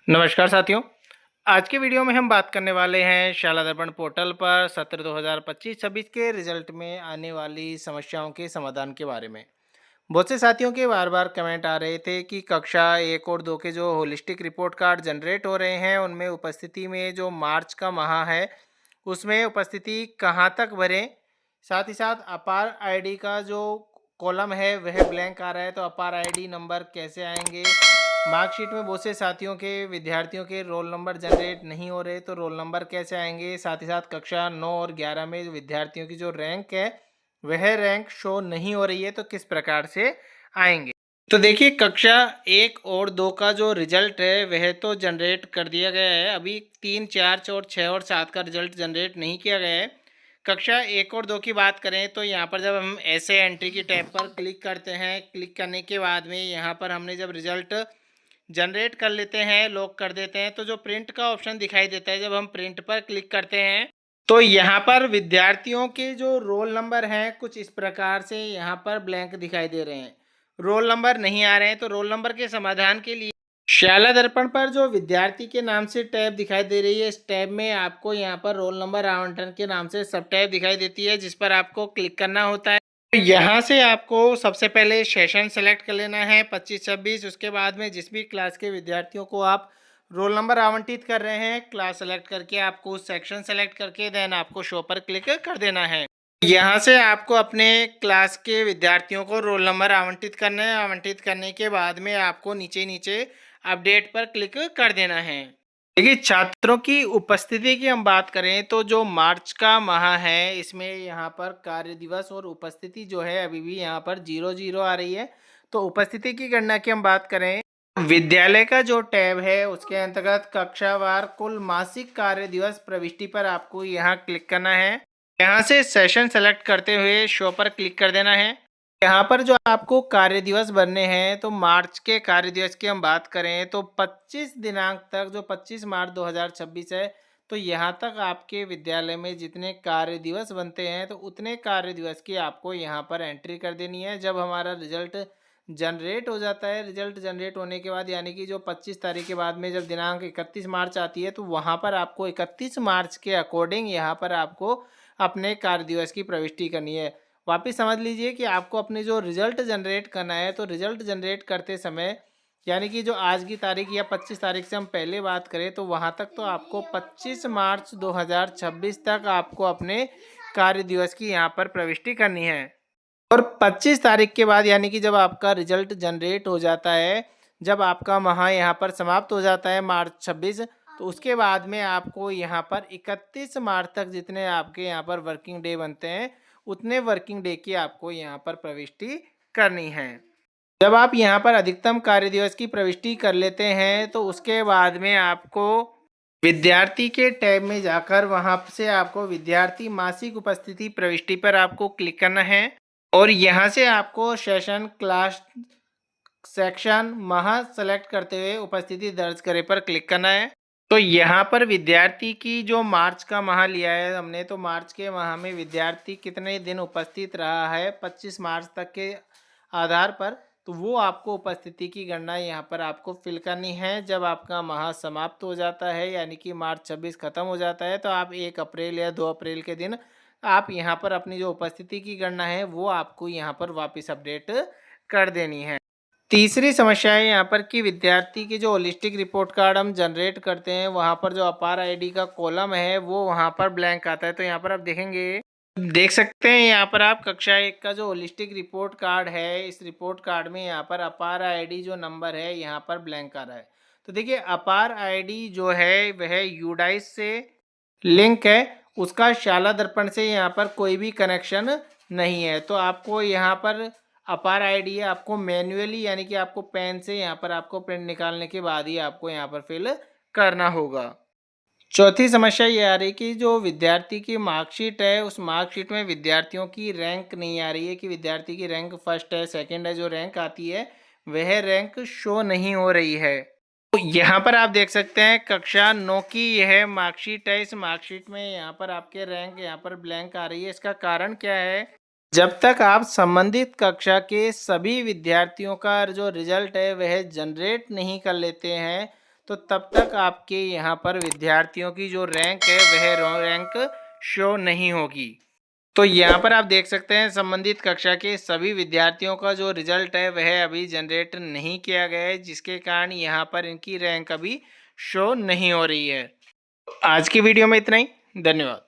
नमस्कार साथियों। आज के वीडियो में हम बात करने वाले हैं शाला दर्पण पोर्टल पर सत्र 2025-26 के रिजल्ट में आने वाली समस्याओं के समाधान के बारे में। बहुत से साथियों के बार बार कमेंट आ रहे थे कि कक्षा 1 और 2 के जो होलिस्टिक रिपोर्ट कार्ड जनरेट हो रहे हैं उनमें उपस्थिति में जो मार्च का माह है उसमें उपस्थिति कहाँ तक भरें। साथ ही साथ अपार आईडी का जो कॉलम है वह ब्लैंक आ रहा है, तो अपार आईडी नंबर कैसे आएंगे। मार्कशीट में बहुत से साथियों के विद्यार्थियों के रोल नंबर जनरेट नहीं हो रहे, तो रोल नंबर कैसे आएंगे। साथ ही साथ कक्षा 9 और 11 में विद्यार्थियों की जो रैंक है वह रैंक शो नहीं हो रही है, तो किस प्रकार से आएंगे। तो देखिए, कक्षा 1 और 2 का जो रिजल्ट है वह तो जनरेट कर दिया गया है। अभी 3, 4 और 6 और 7 का रिजल्ट जनरेट नहीं किया गया है। कक्षा 1 और 2 की बात करें तो यहाँ पर जब हम ऐसे एंट्री की टैब पर क्लिक करते हैं, क्लिक करने के बाद में यहाँ पर हमने जब रिजल्ट जनरेट कर लेते हैं, लॉक कर देते हैं, तो जो प्रिंट का ऑप्शन दिखाई देता है, जब हम प्रिंट पर क्लिक करते हैं तो यहाँ पर विद्यार्थियों के जो रोल नंबर हैं कुछ इस प्रकार से यहाँ पर ब्लैंक दिखाई दे रहे हैं, रोल नंबर नहीं आ रहे हैं। तो रोल नंबर के समाधान के लिए शाला दर्पण पर जो विद्यार्थी के नाम से टैब दिखाई दे रही है, इस टैब में आपको यहाँ पर रोल नंबर आवंटन के नाम से सब टैब दिखाई देती है, जिस पर आपको क्लिक करना होता है। यहाँ से आपको सबसे पहले सेशन सेलेक्ट कर लेना है 25-26। उसके बाद में जिस भी क्लास के विद्यार्थियों को आप रोल नंबर आवंटित कर रहे हैं, क्लास सेलेक्ट करके आपको सेक्शन सेलेक्ट करके देन आपको शो पर क्लिक कर देना है। यहाँ से आपको अपने क्लास के विद्यार्थियों को रोल नंबर आवंटित करना है। आवंटित करने के बाद में आपको नीचे नीचे अपडेट पर क्लिक कर देना है। देखिए, छात्रों की उपस्थिति की हम बात करें तो जो मार्च का माह है इसमें यहाँ पर कार्य दिवस और उपस्थिति जो है अभी भी यहाँ पर 0-0 आ रही है। तो उपस्थिति की गणना की हम बात करें, विद्यालय का जो टैब है उसके अंतर्गत कक्षावार कुल मासिक कार्य दिवस प्रविष्टि पर आपको यहाँ क्लिक करना है। यहाँ से सेशन सेलेक्ट करते हुए शो पर क्लिक कर देना है। यहाँ पर जो आपको कार्य दिवस बनने हैं, तो मार्च के कार्य दिवस की हम बात करें तो 25 दिनांक तक, जो 25 मार्च 2026 है, तो यहाँ तक आपके विद्यालय में जितने कार्य दिवस बनते हैं तो उतने कार्य दिवस की आपको यहाँ पर एंट्री कर देनी है। जब हमारा रिजल्ट जनरेट हो जाता है, रिजल्ट जनरेट होने के बाद यानी कि जो 25 तारीख के बाद में जब दिनांक 31 मार्च आती है, तो वहाँ पर आपको 31 मार्च के अकॉर्डिंग यहाँ पर आपको अपने कार्य दिवस की प्रविष्टि करनी है। वापिस समझ लीजिए कि आपको अपने जो रिजल्ट जनरेट करना है, तो रिजल्ट जनरेट करते समय यानी कि जो आज की तारीख या 25 तारीख से हम पहले बात करें तो वहाँ तक तो आपको 25 मार्च 2026 तक आपको अपने कार्य दिवस की यहाँ पर प्रविष्टि करनी है। और 25 तारीख के बाद यानी कि जब आपका रिजल्ट जनरेट हो जाता है, जब आपका माह यहाँ पर समाप्त हो जाता है मार्च 26, तो उसके बाद में आपको यहाँ पर 31 मार्च तक जितने आपके यहाँ पर वर्किंग डे बनते हैं उतने वर्किंग डे की आपको यहाँ पर प्रविष्टि करनी है। जब आप यहाँ पर अधिकतम कार्य दिवस की प्रविष्टि कर लेते हैं तो उसके बाद में आपको विद्यार्थी के टैब में जाकर वहाँ से आपको विद्यार्थी मासिक उपस्थिति प्रविष्टि पर आपको क्लिक करना है और यहाँ से आपको सेशन, क्लास, सेक्शन, माह सेलेक्ट करते हुए उपस्थिति दर्ज करे पर क्लिक करना है। तो यहाँ पर विद्यार्थी की जो मार्च का माह लिया है हमने, तो मार्च के माह में विद्यार्थी कितने दिन उपस्थित रहा है 25 मार्च तक के आधार पर, तो वो आपको उपस्थिति की गणना यहाँ पर आपको फिल करनी है। जब आपका माह समाप्त हो जाता है यानी कि मार्च 26 खत्म हो जाता है, तो आप 1 अप्रैल या 2 अप्रैल के दिन आप यहाँ पर अपनी जो उपस्थिति की गणना है वो आपको यहाँ पर वापस अपडेट कर देनी है। तीसरी समस्या है यहाँ पर कि विद्यार्थी की जो होलिस्टिक रिपोर्ट कार्ड हम जनरेट करते हैं वहाँ पर जो अपार आईडी का कॉलम है वो वहाँ पर ब्लैंक आता है। तो यहाँ पर आप देख सकते हैं यहाँ पर आप कक्षा 1 का जो होलिस्टिक रिपोर्ट कार्ड है, इस रिपोर्ट कार्ड में यहाँ पर अपार आईडी जो नंबर है यहाँ पर ब्लैंक आ रहा है। तो देखिए, अपार आईडी जो है वह यूडाइस से लिंक है, उसका शाला दर्पण से यहाँ पर कोई भी कनेक्शन नहीं है। तो आपको यहाँ पर अपार आईडी है, आपको मैन्युअली यानी कि आपको पेन से यहाँ पर आपको प्रिंट निकालने के बाद ही आपको यहाँ पर फिल करना होगा। चौथी समस्या ये आ रही कि जो विद्यार्थी की मार्कशीट है उस मार्कशीट में विद्यार्थियों की रैंक नहीं आ रही है कि विद्यार्थी की रैंक फर्स्ट है, सेकंड है, जो रैंक आती है वह रैंक शो नहीं हो रही है। तो यहाँ पर आप देख सकते हैं कक्षा 9 की यह मार्कशीट है, इस मार्कशीट में यहाँ पर आपके रैंक यहाँ पर ब्लैंक आ रही है। इसका कारण क्या है, जब तक आप संबंधित कक्षा के सभी विद्यार्थियों का जो रिजल्ट है वह जनरेट नहीं कर लेते हैं, तो तब तक आपके यहाँ पर विद्यार्थियों की जो रैंक है वह रैंक शो नहीं होगी। तो यहाँ पर आप देख सकते हैं संबंधित कक्षा के सभी विद्यार्थियों का जो रिजल्ट है वह अभी जनरेट नहीं किया गया है, जिसके कारण यहाँ पर इनकी रैंक अभी शो नहीं हो रही है। आज की वीडियो में इतना ही। धन्यवाद।